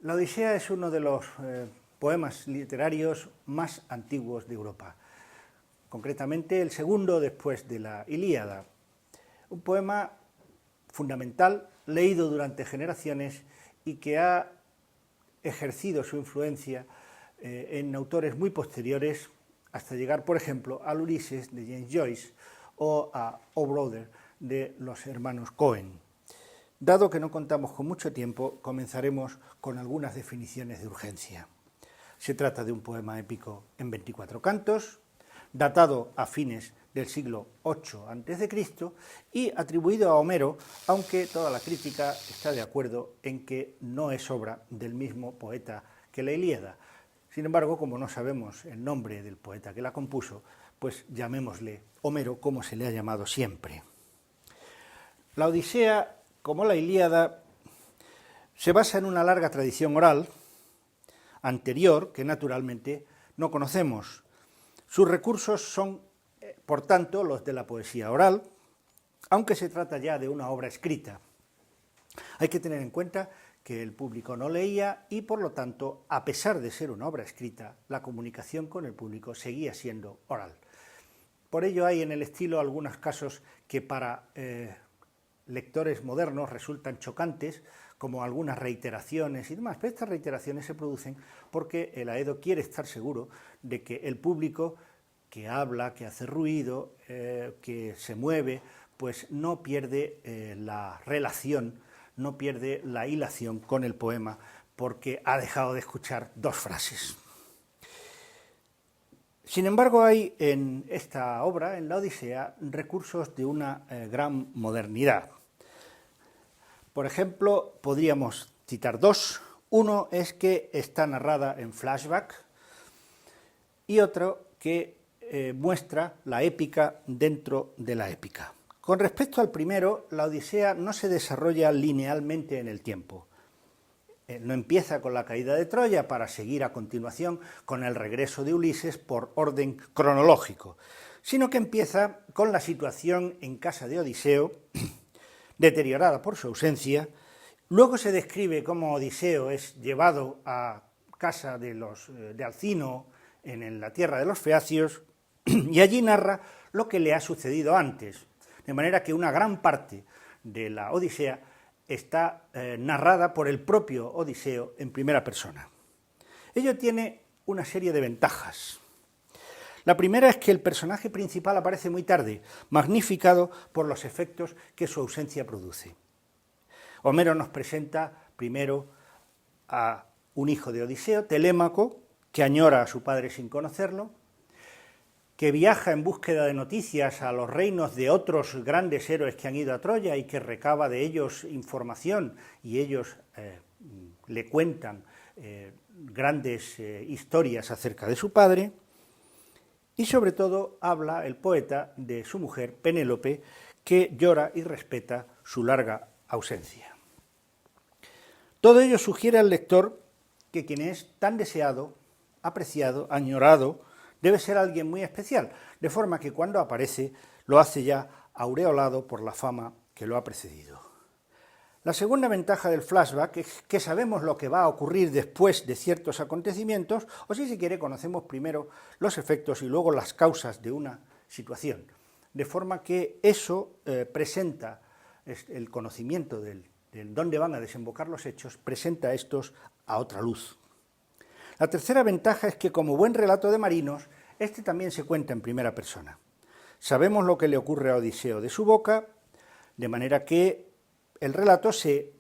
La Odisea es uno de los poemas literarios más antiguos de Europa, concretamente el segundo después de la Ilíada. Un poema fundamental, leído durante generaciones y que ha ejercido su influencia en autores muy posteriores hasta llegar, por ejemplo, al Ulises de James Joyce o a O Brother de los hermanos Cohen. Dado que no contamos con mucho tiempo, comenzaremos con algunas definiciones de urgencia. Se trata de un poema épico en 24 cantos, datado a fines del siglo VIII a.C. y atribuido a Homero, aunque toda la crítica está de acuerdo en que no es obra del mismo poeta que la Ilíada. Sin embargo, como no sabemos el nombre del poeta que la compuso, pues llamémosle Homero como se le ha llamado siempre. La Odisea, como la Ilíada, se basa en una larga tradición oral anterior que naturalmente no conocemos. Sus recursos son, por tanto, los de la poesía oral, aunque se trata ya de una obra escrita. Hay que tener en cuenta que el público no leía y, por lo tanto, a pesar de ser una obra escrita, la comunicación con el público seguía siendo oral. Por ello hay en el estilo algunos casos que para lectores modernos resultan chocantes, como algunas reiteraciones y demás, pero estas reiteraciones se producen porque el Aedo quiere estar seguro de que el público que habla, que hace ruido, que se mueve, pues no pierde la relación, no pierde la hilación con el poema porque ha dejado de escuchar dos frases. Sin embargo, hay en esta obra, en la Odisea, recursos de una gran modernidad. Por ejemplo, podríamos citar dos. Uno es que está narrada en flashback y otro que muestra la épica dentro de la épica. Con respecto al primero, la Odisea no se desarrolla linealmente en el tiempo. No empieza con la caída de Troya para seguir a continuación con el regreso de Ulises por orden cronológico, sino que empieza con la situación en casa de Odiseo, deteriorada por su ausencia. Luego se describe cómo Odiseo es llevado a casa de Alcino en la tierra de los Feacios y allí narra lo que le ha sucedido antes, de manera que una gran parte de la Odisea está narrada por el propio Odiseo en primera persona. Ello tiene una serie de ventajas. La primera es que el personaje principal aparece muy tarde, magnificado por los efectos que su ausencia produce. Homero nos presenta primero a un hijo de Odiseo, Telémaco, que añora a su padre sin conocerlo, que viaja en búsqueda de noticias a los reinos de otros grandes héroes que han ido a Troya y que recaba de ellos información y ellos le cuentan grandes historias acerca de su padre. Y sobre todo habla el poeta de su mujer, Penélope, que llora y respeta su larga ausencia. Todo ello sugiere al lector que quien es tan deseado, apreciado, añorado, debe ser alguien muy especial, de forma que cuando aparece lo hace ya aureolado por la fama que lo ha precedido. La segunda ventaja del flashback es que sabemos lo que va a ocurrir después de ciertos acontecimientos, o si se quiere, conocemos primero los efectos y luego las causas de una situación, de forma que eso presenta el conocimiento del dónde van a desembocar los hechos, presenta estos a otra luz. La tercera ventaja es que, como buen relato de marinos, este también se cuenta en primera persona. Sabemos lo que le ocurre a Odiseo de su boca, de manera que el relato se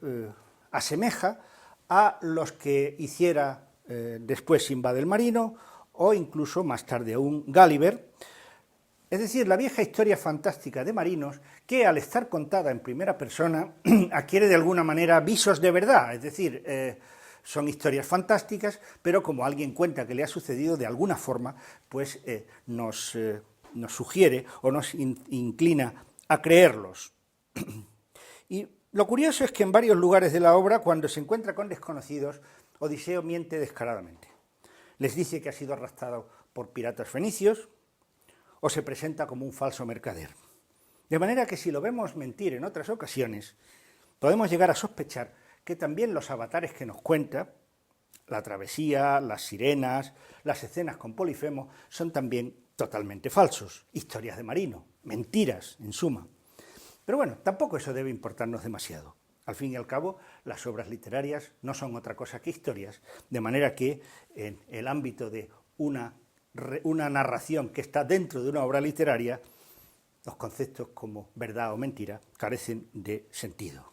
asemeja a los que hiciera después Sinbad el marino o incluso más tarde aún Gulliver, es decir, la vieja historia fantástica de marinos que al estar contada en primera persona adquiere de alguna manera visos de verdad, es decir, son historias fantásticas, pero como alguien cuenta que le ha sucedido de alguna forma, pues nos sugiere o nos inclina a creerlos. Y lo curioso es que en varios lugares de la obra, cuando se encuentra con desconocidos, Odiseo miente descaradamente. Les dice que ha sido arrastrado por piratas fenicios o se presenta como un falso mercader. De manera que si lo vemos mentir en otras ocasiones, podemos llegar a sospechar que también los avatares que nos cuenta La travesía, las sirenas, las escenas con Polifemo son también totalmente falsos, historias de Marino, mentiras, en suma. Pero bueno, tampoco eso debe importarnos demasiado. Al fin y al cabo, las obras literarias no son otra cosa que historias, de manera que en el ámbito de una narración que está dentro de una obra literaria, los conceptos como verdad o mentira carecen de sentido.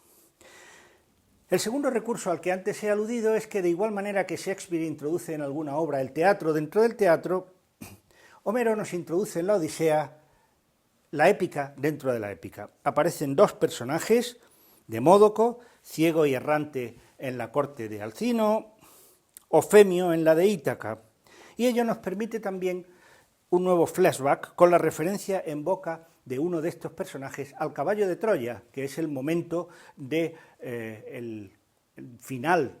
El segundo recurso al que antes he aludido es que, de igual manera que Shakespeare introduce en alguna obra el teatro dentro del teatro, Homero nos introduce en la Odisea la épica dentro de la épica. Aparecen dos personajes, Demódoco, ciego y errante en la corte de Alcino, Ofemio en la de Ítaca, y ello nos permite también un nuevo flashback con la referencia en boca de uno de estos personajes al caballo de Troya, que es el momento de el final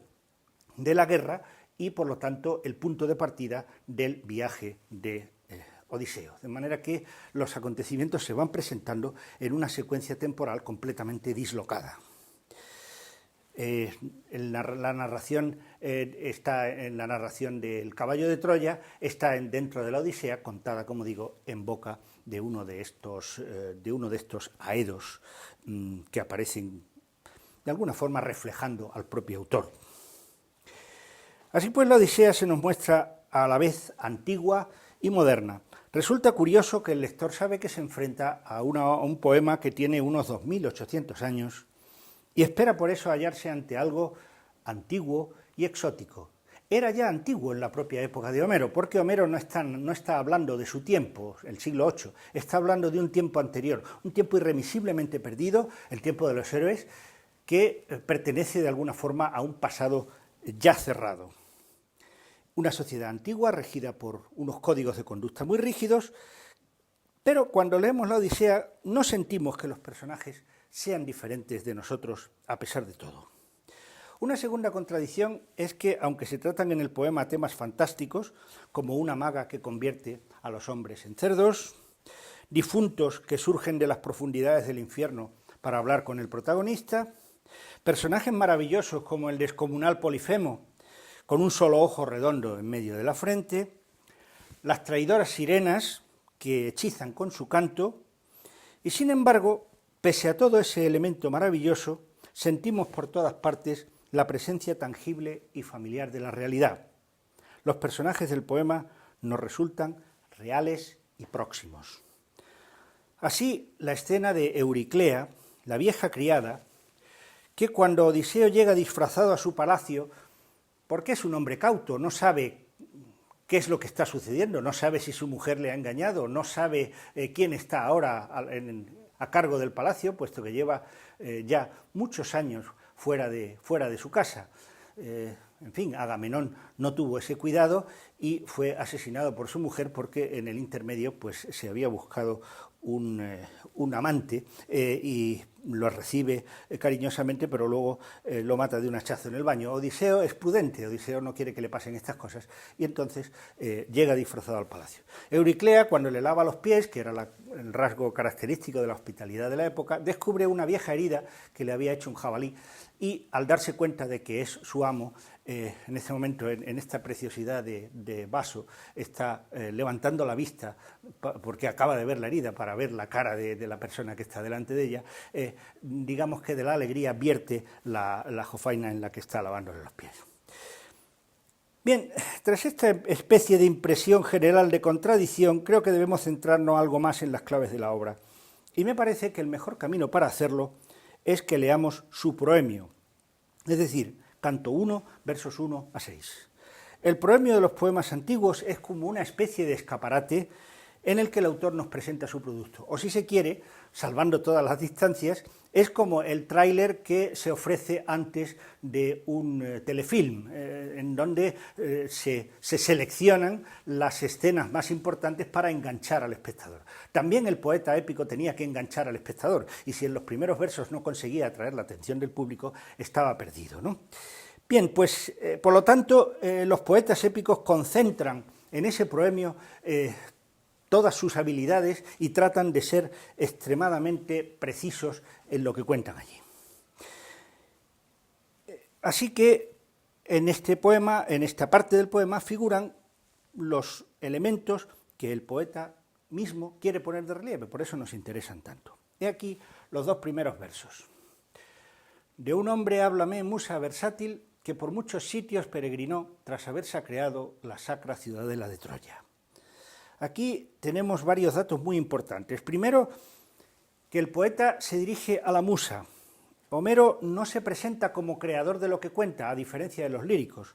de la guerra y, por lo tanto, el punto de partida del viaje de Odiseo. De manera que los acontecimientos se van presentando en una secuencia temporal completamente dislocada. La narración está en la narración del caballo de Troya, está dentro de la Odisea, contada, como digo, en boca de uno de estos aedos que aparecen de alguna forma reflejando al propio autor. Así pues, la Odisea se nos muestra a la vez antigua y moderna. Resulta curioso que el lector sabe que se enfrenta a un poema que tiene unos 2.800 años y espera por eso hallarse ante algo antiguo y exótico. Era ya antiguo en la propia época de Homero, porque Homero no está hablando de su tiempo, el siglo VIII, está hablando de un tiempo anterior, un tiempo irremisiblemente perdido, el tiempo de los héroes, que pertenece de alguna forma a un pasado ya cerrado. Una sociedad antigua regida por unos códigos de conducta muy rígidos, pero cuando leemos la Odisea no sentimos que los personajes sean diferentes de nosotros a pesar de todo. Una segunda contradicción es que, aunque se tratan en el poema temas fantásticos, como una maga que convierte a los hombres en cerdos, difuntos que surgen de las profundidades del infierno para hablar con el protagonista, personajes maravillosos como el descomunal Polifemo, con un solo ojo redondo en medio de la frente, las traidoras sirenas que hechizan con su canto, y sin embargo, pese a todo ese elemento maravilloso, sentimos por todas partes la presencia tangible y familiar de la realidad. Los personajes del poema nos resultan reales y próximos. Así, la escena de Euriclea, la vieja criada, que cuando Odiseo llega disfrazado a su palacio, porque es un hombre cauto, no sabe qué es lo que está sucediendo, no sabe si su mujer le ha engañado, no sabe quién está ahora a cargo del palacio, puesto que lleva ya muchos años fuera de su casa. En fin, Agamenón no tuvo ese cuidado y fue asesinado por su mujer porque en el intermedio pues, se había buscado un amante y lo recibe cariñosamente, pero luego lo mata de un hachazo en el baño. Odiseo es prudente, Odiseo no quiere que le pasen estas cosas, y entonces llega disfrazado al palacio. Euriclea, cuando le lava los pies, que era el rasgo característico de la hospitalidad de la época, descubre una vieja herida que le había hecho un jabalí, y al darse cuenta de que es su amo, en este momento, en esta preciosidad de vaso, está levantando la vista, porque acaba de ver la herida, para ver la cara de la persona que está delante de ella, digamos que de la alegría vierte la jofaina en la que está lavándole los pies. Bien, tras esta especie de impresión general de contradicción, creo que debemos centrarnos algo más en las claves de la obra. Y me parece que el mejor camino para hacerlo es que leamos su proemio, es decir, canto 1, versos 1 a 6. El proemio de los poemas antiguos es como una especie de escaparate en el que el autor nos presenta su producto, o si se quiere, salvando todas las distancias, es como el tráiler que se ofrece antes de un telefilm, en donde se seleccionan las escenas más importantes para enganchar al espectador. También el poeta épico tenía que enganchar al espectador, y si en los primeros versos no conseguía atraer la atención del público, estaba perdido, ¿no? Bien, pues, por lo tanto, los poetas épicos concentran en ese proemio todas sus habilidades y tratan de ser extremadamente precisos en lo que cuentan allí. Así que En este poema, en esta parte del poema, figuran los elementos que el poeta mismo quiere poner de relieve, por eso nos interesan tanto. He aquí los dos primeros versos. De un hombre háblame, musa versátil, que por muchos sitios peregrinó tras haberse creado la sacra ciudadela de Troya. Aquí tenemos varios datos muy importantes. Primero, que el poeta se dirige a la musa. Homero no se presenta como creador de lo que cuenta, a diferencia de los líricos,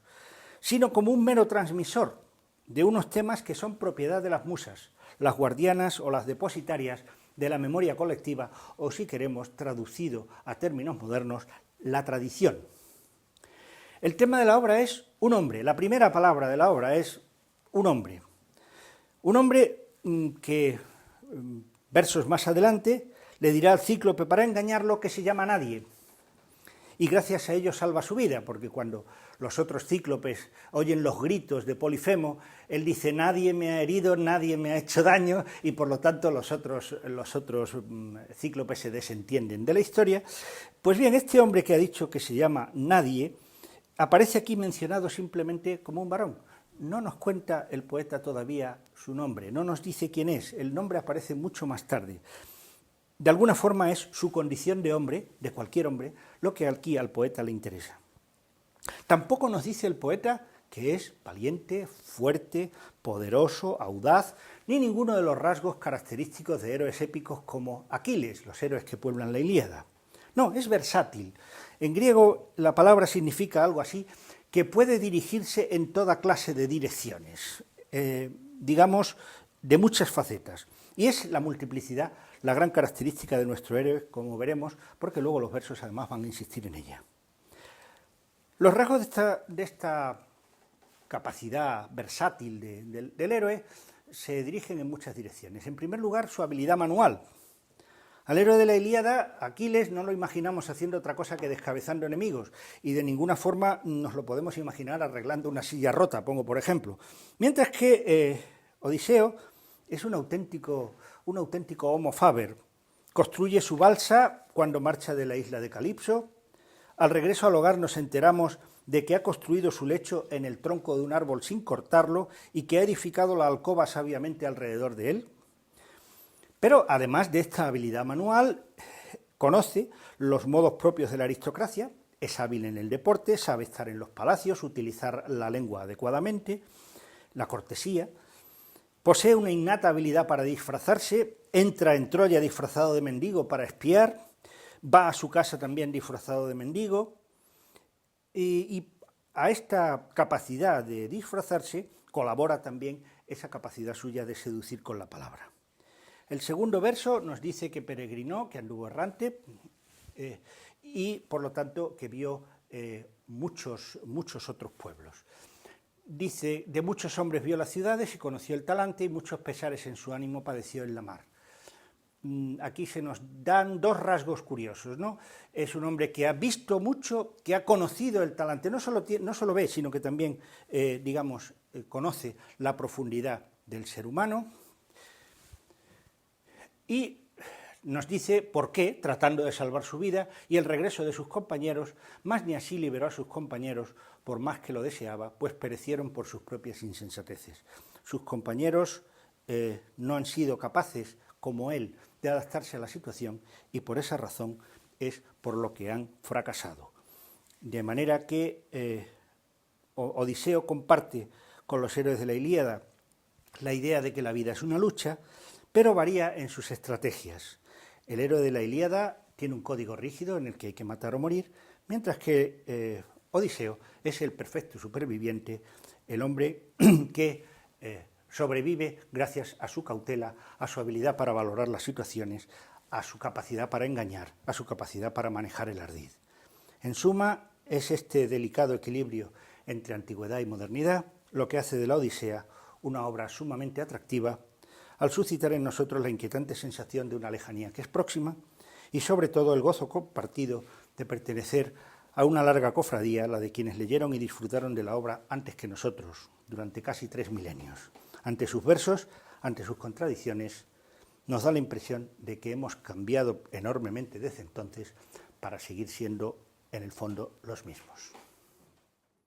sino como un mero transmisor de unos temas que son propiedad de las musas, las guardianas o las depositarias de la memoria colectiva, o si queremos, traducido a términos modernos, la tradición. El tema de la obra es un hombre, la primera palabra de la obra es un hombre. Un hombre que, versos más adelante, le dirá al cíclope para engañarlo que se llama Nadie, y gracias a ello salva su vida, porque cuando los otros cíclopes oyen los gritos de Polifemo, él dice nadie me ha herido, nadie me ha hecho daño, y por lo tanto los otros cíclopes se desentienden de la historia. Pues bien, este hombre que ha dicho que se llama Nadie, aparece aquí mencionado simplemente como un varón. No nos cuenta el poeta todavía su nombre, no nos dice quién es, el nombre aparece mucho más tarde. De alguna forma es su condición de hombre, de cualquier hombre, lo que aquí al poeta le interesa. Tampoco nos dice el poeta que es valiente, fuerte, poderoso, audaz, ni ninguno de los rasgos característicos de héroes épicos como Aquiles, los héroes que pueblan la Ilíada. No, es versátil. En griego la palabra significa algo así, que puede dirigirse en toda clase de direcciones, digamos, de muchas facetas. Y es la multiplicidad la gran característica de nuestro héroe, como veremos, porque luego los versos además van a insistir en ella. Los rasgos de esta capacidad versátil del héroe se dirigen en muchas direcciones. En primer lugar, su habilidad manual. Al héroe de la Ilíada, Aquiles, no lo imaginamos haciendo otra cosa que descabezando enemigos, y de ninguna forma nos lo podemos imaginar arreglando una silla rota, pongo por ejemplo. Mientras que Odiseo es un auténtico homo faber. Construye su balsa cuando marcha de la isla de Calipso. Al regreso al hogar nos enteramos de que ha construido su lecho en el tronco de un árbol sin cortarlo y que ha edificado la alcoba sabiamente alrededor de él. Pero además de esta habilidad manual, conoce los modos propios de la aristocracia, es hábil en el deporte, sabe estar en los palacios, utilizar la lengua adecuadamente, la cortesía. Posee una innata habilidad para disfrazarse, entra en Troya disfrazado de mendigo para espiar, va a su casa también disfrazado de mendigo, y a esta capacidad de disfrazarse colabora también esa capacidad suya de seducir con la palabra. El segundo verso nos dice que peregrinó, que anduvo errante, y por lo tanto que vio muchos otros pueblos. Dice, de muchos hombres vio las ciudades y conoció el talante, y muchos pesares en su ánimo padeció en la mar. Aquí se nos dan dos rasgos curiosos, ¿no? Es un hombre que ha visto mucho, que ha conocido el talante, no solo ve, sino que también, conoce la profundidad del ser humano, y nos dice por qué, tratando de salvar su vida y el regreso de sus compañeros, más ni así liberó a sus compañeros, por más que lo deseaba, pues perecieron por sus propias insensateces. Sus compañeros no han sido capaces, como él, de adaptarse a la situación, y por esa razón es por lo que han fracasado. De manera que Odiseo comparte con los héroes de la Ilíada la idea de que la vida es una lucha, pero varía en sus estrategias. El héroe de la Ilíada tiene un código rígido en el que hay que matar o morir, mientras que Odiseo es el perfecto superviviente, el hombre que sobrevive gracias a su cautela, a su habilidad para valorar las situaciones, a su capacidad para engañar, a su capacidad para manejar el ardid. En suma, es este delicado equilibrio entre antigüedad y modernidad lo que hace de la Odisea una obra sumamente atractiva, al suscitar en nosotros la inquietante sensación de una lejanía que es próxima y sobre todo el gozo compartido de pertenecer a una larga cofradía, la de quienes leyeron y disfrutaron de la obra antes que nosotros, durante casi 3 milenios. Ante sus versos, ante sus contradicciones, nos da la impresión de que hemos cambiado enormemente desde entonces para seguir siendo, en el fondo, los mismos.